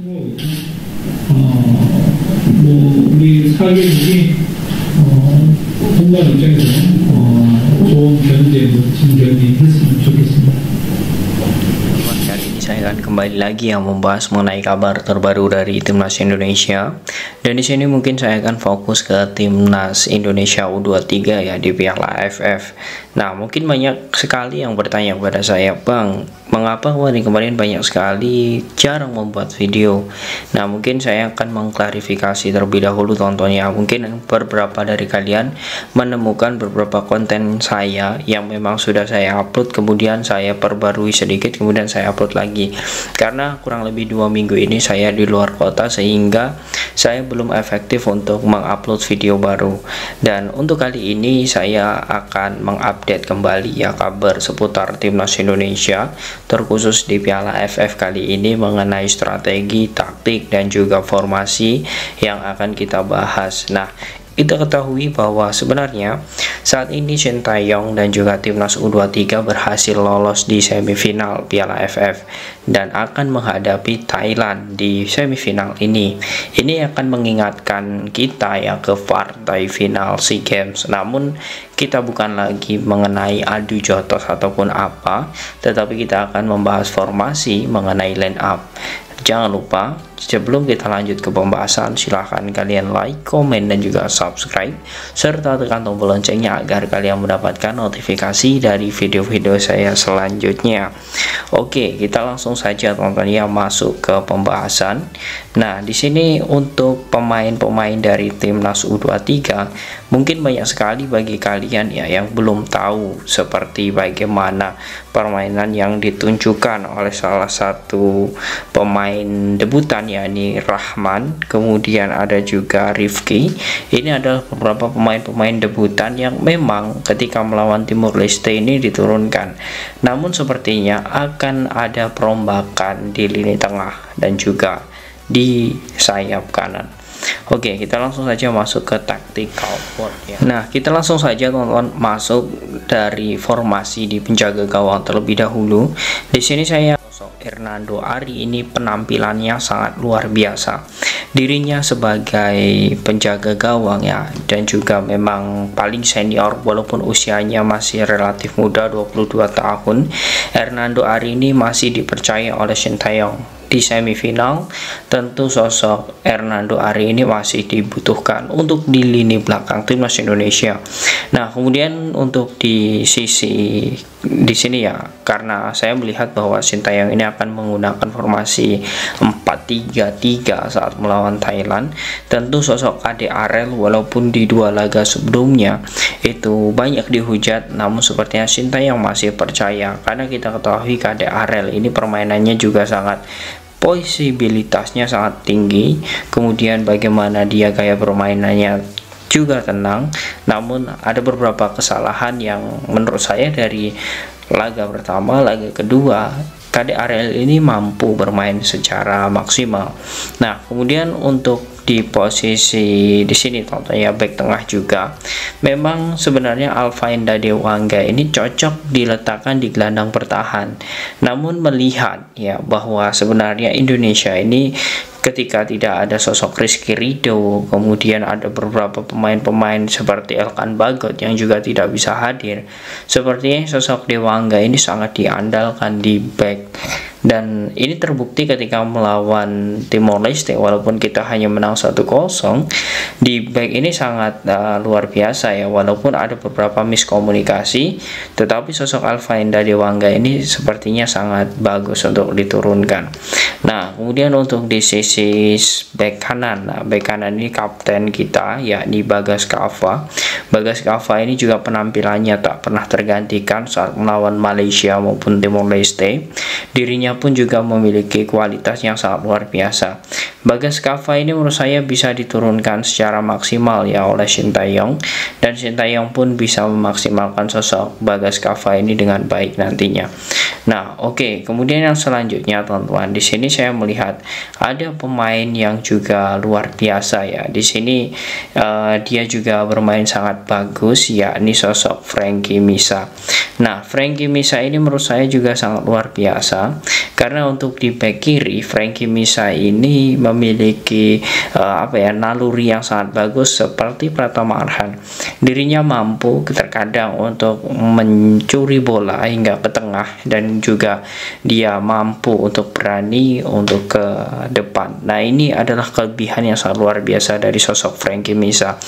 우리 사회국이 동반 입장에서 좋은 견제, 멋진 견제 했으면 좋겠습니다. Kali ini saya akan kembali lagi yang membahas mengenai kabar terbaru dari Timnas Indonesia. Dan di sini mungkin saya akan fokus ke Timnas Indonesia U23 ya di Piala AFF. Nah, mungkin banyak sekali yang bertanya kepada saya, Bang, mengapa kemarin banyak sekali jarang membuat video? Nah, mungkin saya akan mengklarifikasi terlebih dahulu tontonnya. Mungkin beberapa dari kalian menemukan beberapa konten saya yang memang sudah saya upload, kemudian saya perbarui sedikit, kemudian saya upload lagi. Karena kurang lebih 2 minggu ini saya di luar kota, sehingga saya belum efektif untuk mengupload video baru. Dan untuk kali ini saya akan mengupdate kembali ya kabar seputar Timnas Indonesia, terkhusus di Piala AFF kali ini mengenai strategi, taktik, dan juga formasi yang akan kita bahas. Nah, kita ketahui bahwa sebenarnya saat ini Sintayong dan juga Timnas U23 berhasil lolos di semifinal Piala AFF dan akan menghadapi Thailand di semifinal ini. Ini akan mengingatkan kita ya ke partai final SEA Games. Namun kita bukan lagi mengenai adu jotos ataupun apa, tetapi kita akan membahas formasi mengenai line up. Jangan lupa, sebelum kita lanjut ke pembahasan, silahkan kalian like, komen, dan juga subscribe, serta tekan tombol loncengnya agar kalian mendapatkan notifikasi dari video-video saya selanjutnya. Oke, kita langsung saja tontonnya masuk ke pembahasan. Nah, di sini untuk pemain-pemain dari Timnas U23, mungkin banyak sekali bagi kalian ya yang belum tahu seperti bagaimana permainan yang ditunjukkan oleh salah satu pemain debutan, yakni Rahman, kemudian ada juga Rifki. Ini adalah beberapa pemain-pemain debutan yang memang ketika melawan Timor Leste ini diturunkan. Namun sepertinya akan ada perombakan di lini tengah dan juga di sayap kanan. Oke, kita langsung saja masuk ke tactical board ya. Nah, kita langsung saja tonton masuk dari formasi di penjaga gawang terlebih dahulu. Di sini saya Hernando Ari ini penampilannya sangat luar biasa. Dirinya sebagai penjaga gawang ya, dan juga memang paling senior walaupun usianya masih relatif muda, 22 tahun. Hernando Ari ini masih dipercaya oleh Sintayong di semifinal. Tentu sosok Hernando Ari ini masih dibutuhkan untuk di lini belakang Timnas Indonesia. Nah, kemudian untuk di sini ya, karena saya melihat bahwa Sintayong ini akan menggunakan formasi 4-3-3 saat melawan Thailand. Tentu sosok Ade Arel walaupun di 2 laga sebelumnya itu banyak dihujat, namun sepertinya Sintayong masih percaya, karena kita ketahui Ade Arel ini permainannya juga sangat, posibilitasnya sangat tinggi, kemudian bagaimana dia gaya permainannya juga tenang. Namun ada beberapa kesalahan yang menurut saya dari laga pertama, laga kedua Ade Arel ini mampu bermain secara maksimal. Nah, kemudian untuk di posisi di sini contohnya back tengah juga, memang sebenarnya Alfainda Dewangga ini cocok diletakkan di gelandang bertahan. Namun melihat ya bahwa sebenarnya Indonesia ini ketika tidak ada sosok Rizky Ridho, kemudian ada beberapa pemain-pemain seperti Elkan Bagot yang juga tidak bisa hadir, sepertinya sosok Dewangga ini sangat diandalkan di back. Dan ini terbukti ketika melawan Timor Leste, walaupun kita hanya menang 1-0, di back ini sangat luar biasa ya, walaupun ada beberapa miskomunikasi, tetapi sosok Alfainda Dewangga ini sepertinya sangat bagus untuk diturunkan. Nah, kemudian untuk di sisi back kanan, back kanan ini kapten kita yakni Bagas Kava. Bagas Kava ini juga penampilannya tak pernah tergantikan saat melawan Malaysia maupun Timor Leste. Dirinya pun juga memiliki kualitas yang sangat luar biasa. Bagas Kava ini menurut saya bisa diturunkan secara maksimal ya oleh Sintayong, dan Sintayong pun bisa memaksimalkan sosok Bagas Kava ini dengan baik nantinya. Nah, oke, kemudian yang selanjutnya teman-teman, di sini saya melihat ada pemain yang juga luar biasa ya. Di sini dia juga bermain sangat bagus, yakni sosok Frankie Misa. Nah, Frankie Misa ini menurut saya juga sangat luar biasa, karena untuk di back kiri Frankie Misa ini memiliki naluri yang sangat bagus seperti Pratama Arhan. Dirinya mampu terkadang untuk mencuri bola hingga ke tengah, dan juga dia mampu untuk berani untuk ke depan. Nah, ini adalah kelebihan yang sangat luar biasa dari sosok Frankie Misa.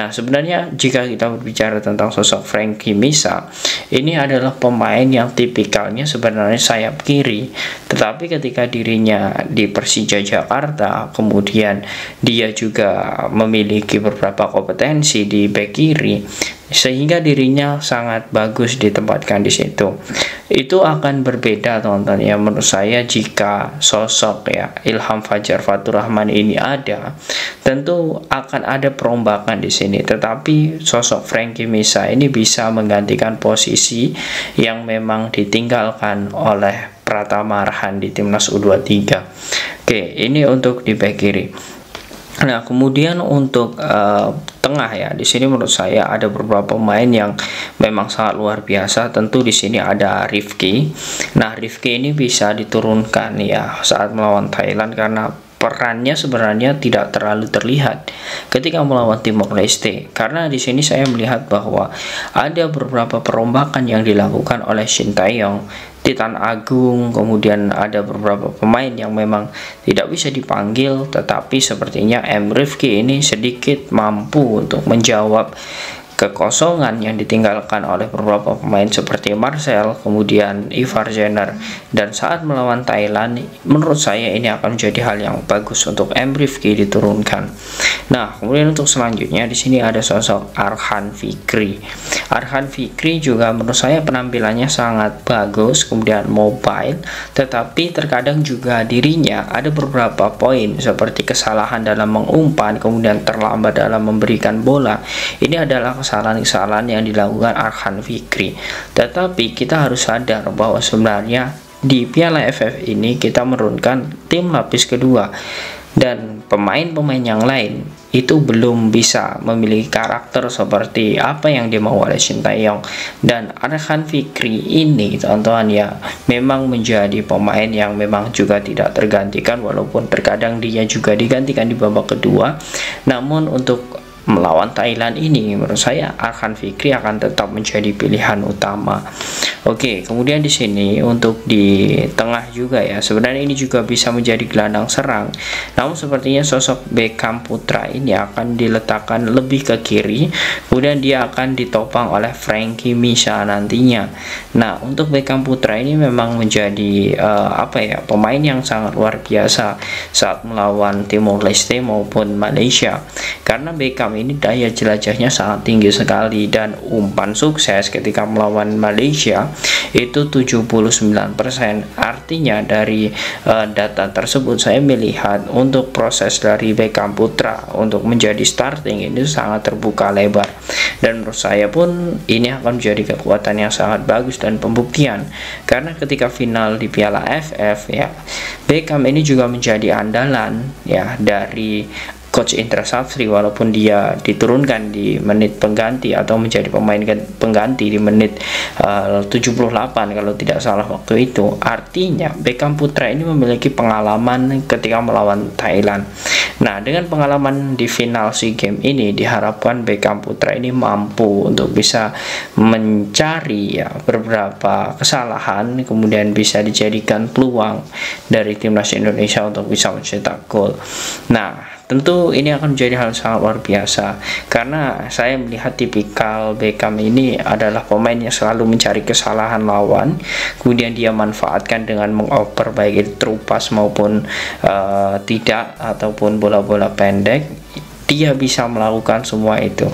Nah, sebenarnya jika kita berbicara tentang sosok Frankie Misa, ini adalah pemain yang tipikalnya sebenarnya sayap kiri, tetapi ketika dirinya di Persija Jakarta, kemudian dia juga memiliki beberapa kompetensi di bek kiri, sehingga dirinya sangat bagus ditempatkan di situ. Itu akan berbeda teman-teman ya menurut saya jika sosok ya Ilham Fajar Fatur Rahman ini ada, tentu akan ada perombakan di sini. Tetapi sosok Frankie Misa ini bisa menggantikan posisi yang memang ditinggalkan oleh Pratama Arhan di timnas U23. Oke, ini untuk di bek kiri. Nah, kemudian untuk tengah ya, di sini menurut saya ada beberapa pemain yang memang sangat luar biasa. Tentu di sini ada Rifki. Nah, Rifki ini bisa diturunkan ya saat melawan Thailand, karena perannya sebenarnya tidak terlalu terlihat ketika melawan Timor Leste, karena di sini saya melihat bahwa ada beberapa perombakan yang dilakukan oleh Sintayong, Titan Agung, kemudian ada beberapa pemain yang memang tidak bisa dipanggil, tetapi sepertinya M. Rifki ini sedikit mampu untuk menjawab kekosongan yang ditinggalkan oleh beberapa pemain seperti Marcel, kemudian Ivar Jenner. Dan saat melawan Thailand, menurut saya ini akan menjadi hal yang bagus untuk M. Rifki diturunkan. Nah, kemudian untuk selanjutnya di sini ada sosok Arhan Fikri. Arhan Fikri juga menurut saya penampilannya sangat bagus, kemudian mobile, tetapi terkadang juga dirinya ada beberapa poin seperti kesalahan dalam mengumpan, kemudian terlambat dalam memberikan bola. Ini adalah kesalahan-kesalahan yang dilakukan Arhan Fikri. Tetapi kita harus sadar bahwa sebenarnya di Piala AFF ini kita menurunkan tim lapis kedua, dan pemain-pemain yang lain itu belum bisa memiliki karakter seperti apa yang dimau oleh Sintayong. Dan Arhan Fikri ini teman-teman ya memang menjadi pemain yang memang juga tidak tergantikan, walaupun terkadang dia juga digantikan di babak kedua. Namun untuk melawan Thailand ini menurut saya Arhan Fikri akan tetap menjadi pilihan utama. Oke, kemudian di sini untuk di tengah juga ya, sebenarnya ini juga bisa menjadi gelandang serang. Namun sepertinya sosok Beckham Putra ini akan diletakkan lebih ke kiri, kemudian dia akan ditopang oleh Frankie Misa nantinya. Nah, untuk Beckham Putra ini memang menjadi pemain yang sangat luar biasa saat melawan Timor Leste maupun Malaysia, karena Beckham ini daya jelajahnya sangat tinggi sekali, dan umpan sukses ketika melawan Malaysia itu 79%. Artinya dari data tersebut saya melihat untuk proses dari Beckham Putra untuk menjadi starting ini sangat terbuka lebar, dan menurut saya pun ini akan menjadi kekuatan yang sangat bagus dan pembuktian, karena ketika final di Piala AFF ya Beckham ini juga menjadi andalan ya dari Coach Indra Safri, walaupun dia diturunkan di menit pengganti atau menjadi pemain pengganti di menit 78 kalau tidak salah waktu itu. Artinya Beckham Putra ini memiliki pengalaman ketika melawan Thailand. Nah, dengan pengalaman di final SEA Games ini diharapkan Beckham Putra ini mampu untuk bisa mencari ya beberapa kesalahan, kemudian bisa dijadikan peluang dari timnas Indonesia untuk bisa mencetak gol. Nah, tentu ini akan menjadi hal sangat luar biasa, karena saya melihat tipikal Beckham ini adalah pemain yang selalu mencari kesalahan lawan, kemudian dia manfaatkan dengan mengoper baik itu terupas maupun tidak, ataupun bola-bola pendek. dia bisa melakukan semua itu.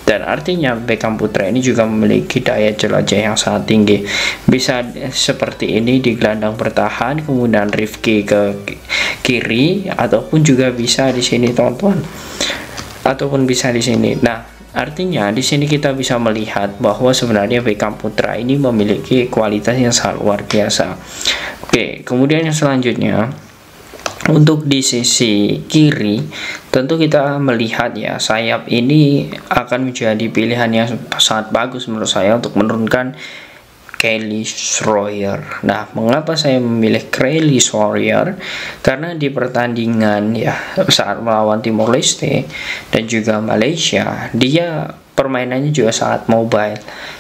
Dan artinya Beckham Putra ini juga memiliki daya jelajah yang sangat tinggi. Bisa seperti ini di gelandang bertahan, kemudian Rifki ke kiri, ataupun juga bisa di sini teman-teman, ataupun bisa di sini. Nah, artinya di sini kita bisa melihat bahwa sebenarnya Beckham Putra ini memiliki kualitas yang sangat luar biasa. Oke, kemudian yang selanjutnya, untuk di sisi kiri, tentu kita melihat ya, sayap ini akan menjadi pilihan yang sangat bagus menurut saya untuk menurunkan Kelly Schroyer. Nah, mengapa saya memilih Kelly Schroyer? Karena di pertandingan ya saat melawan Timor Leste dan juga Malaysia, dia permainannya juga sangat mobile.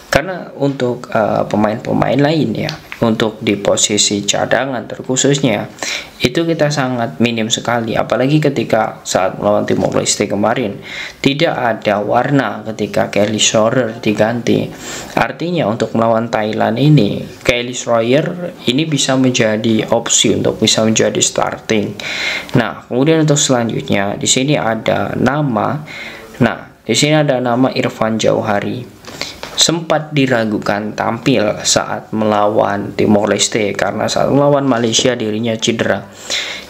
Karena untuk pemain-pemain lain ya, untuk di posisi cadangan terkhususnya, itu kita sangat minim sekali. Apalagi ketika saat melawan Timor Leste kemarin, tidak ada warna ketika Kelly Schroyer diganti. Artinya untuk melawan Thailand ini, Kelly Schroyer ini bisa menjadi opsi untuk bisa menjadi starting. Nah, kemudian untuk selanjutnya di sini ada nama. Nah, di sini ada nama Irfan Jauhari. Sempat diragukan tampil saat melawan Timor Leste karena saat melawan Malaysia dirinya cedera.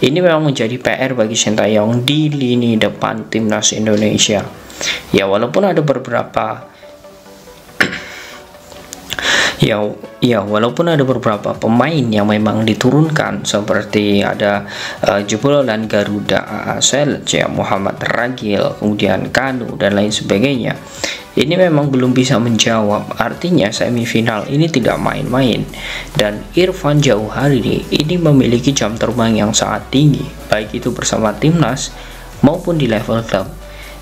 Ini memang menjadi PR bagi Sintayong di lini depan timnas Indonesia. Ya, walaupun ada beberapa walaupun ada beberapa pemain yang memang diturunkan, seperti ada jebolan Garuda Asel, Muhammad Ragil, kemudian Kanu dan lain sebagainya. Ini memang belum bisa menjawab. Artinya semifinal ini tidak main-main. Dan Irfan Jauhari ini memiliki jam terbang yang sangat tinggi, baik itu bersama timnas maupun di level klub.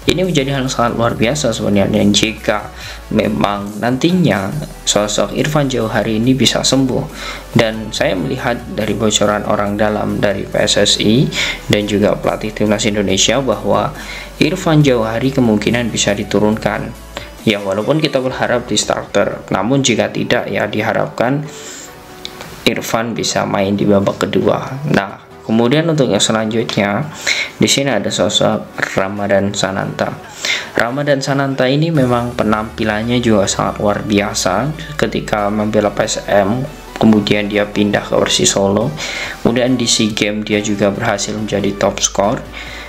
Ini menjadi hal sangat luar biasa sebenarnya. Dan jika memang nantinya sosok Irfan Jauhari ini bisa sembuh, dan saya melihat dari bocoran orang dalam dari PSSI dan juga pelatih timnas Indonesia bahwa Irfan Jauhari kemungkinan bisa diturunkan. Ya, walaupun kita berharap di starter, namun jika tidak ya diharapkan Irfan bisa main di babak kedua. Nah, kemudian untuk yang selanjutnya, di sini ada sosok Ramadan Sananta. Ramadan Sananta ini memang penampilannya juga sangat luar biasa ketika membela PSM. Kemudian dia pindah ke Persis Solo. Kemudian di SEA Games dia juga berhasil menjadi top skor.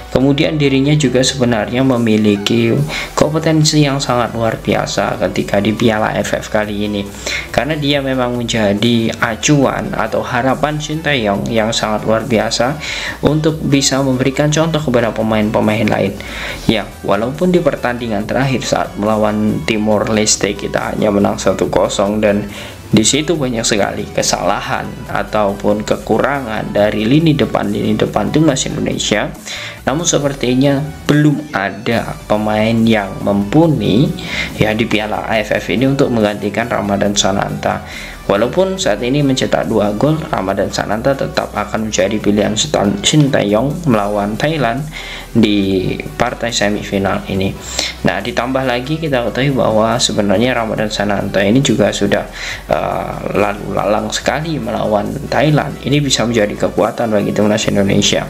Kemudian dirinya juga sebenarnya memiliki kompetensi yang sangat luar biasa ketika di Piala AFF kali ini, karena dia memang menjadi acuan atau harapan Sintayong yang sangat luar biasa untuk bisa memberikan contoh kepada pemain-pemain lain. Ya, walaupun di pertandingan terakhir saat melawan Timor Leste kita hanya menang 1-0 dan di situ banyak sekali kesalahan ataupun kekurangan dari lini depan timnas Indonesia. Namun sepertinya belum ada pemain yang mumpuni ya di Piala AFF ini untuk menggantikan Ramadan Sananta. Walaupun saat ini mencetak 2 gol, Ramadan Sananta tetap akan menjadi pilihan Sintayong melawan Thailand di partai semifinal ini. Nah, ditambah lagi kita ketahui bahwa sebenarnya Ramadan Sananta ini juga sudah lalu lalang sekali melawan Thailand. Ini bisa menjadi kekuatan bagi timnas Indonesia.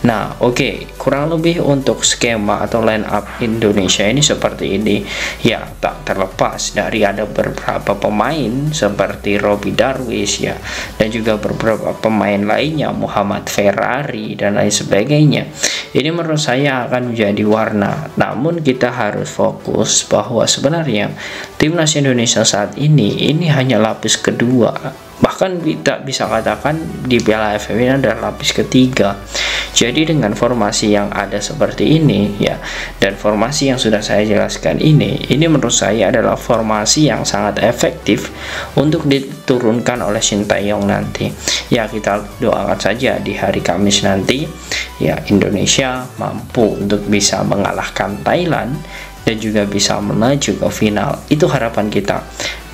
Nah, oke, kurang lebih untuk skema atau line up Indonesia ini seperti ini. Ya, tak terlepas dari ada beberapa pemain seperti Robby Darwish ya, dan juga beberapa pemain lainnya, Muhammad Ferrari dan lain sebagainya. Ini menurut saya akan menjadi warna. Namun kita harus fokus bahwa sebenarnya timnas Indonesia saat ini hanya lapis kedua. Bahkan kita bisa katakan di Piala AFF ini adalah lapis ketiga. Jadi dengan formasi yang ada seperti ini ya, dan formasi yang sudah saya jelaskan ini menurut saya adalah formasi yang sangat efektif untuk diturunkan oleh Sintayong nanti. Ya, kita doakan saja di hari Kamis nanti ya Indonesia mampu untuk bisa mengalahkan Thailand dan juga bisa melaju ke final. Itu harapan kita.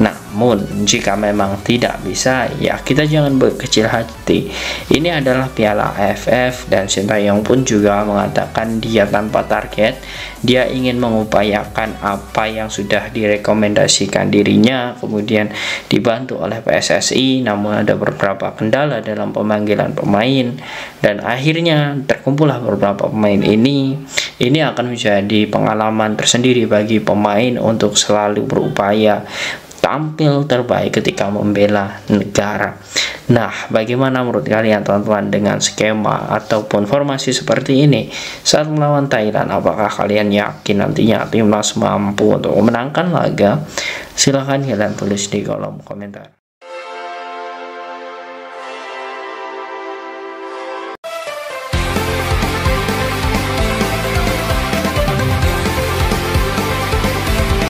Namun jika memang tidak bisa, ya kita jangan berkecil hati. Ini adalah Piala AFF dan Sintayong pun juga mengatakan dia tanpa target. Dia ingin mengupayakan apa yang sudah direkomendasikan dirinya, kemudian dibantu oleh PSSI. Namun ada beberapa kendala dalam pemanggilan pemain dan akhirnya terkumpullah beberapa pemain ini. Ini akan menjadi pengalaman tersendiri bagi pemain untuk selalu berupaya tampil terbaik ketika membela negara. Nah, bagaimana menurut kalian teman-teman dengan skema ataupun formasi seperti ini saat melawan Thailand? Apakah kalian yakin nantinya timnas mampu untuk memenangkan laga? Silahkan kalian tulis di kolom komentar.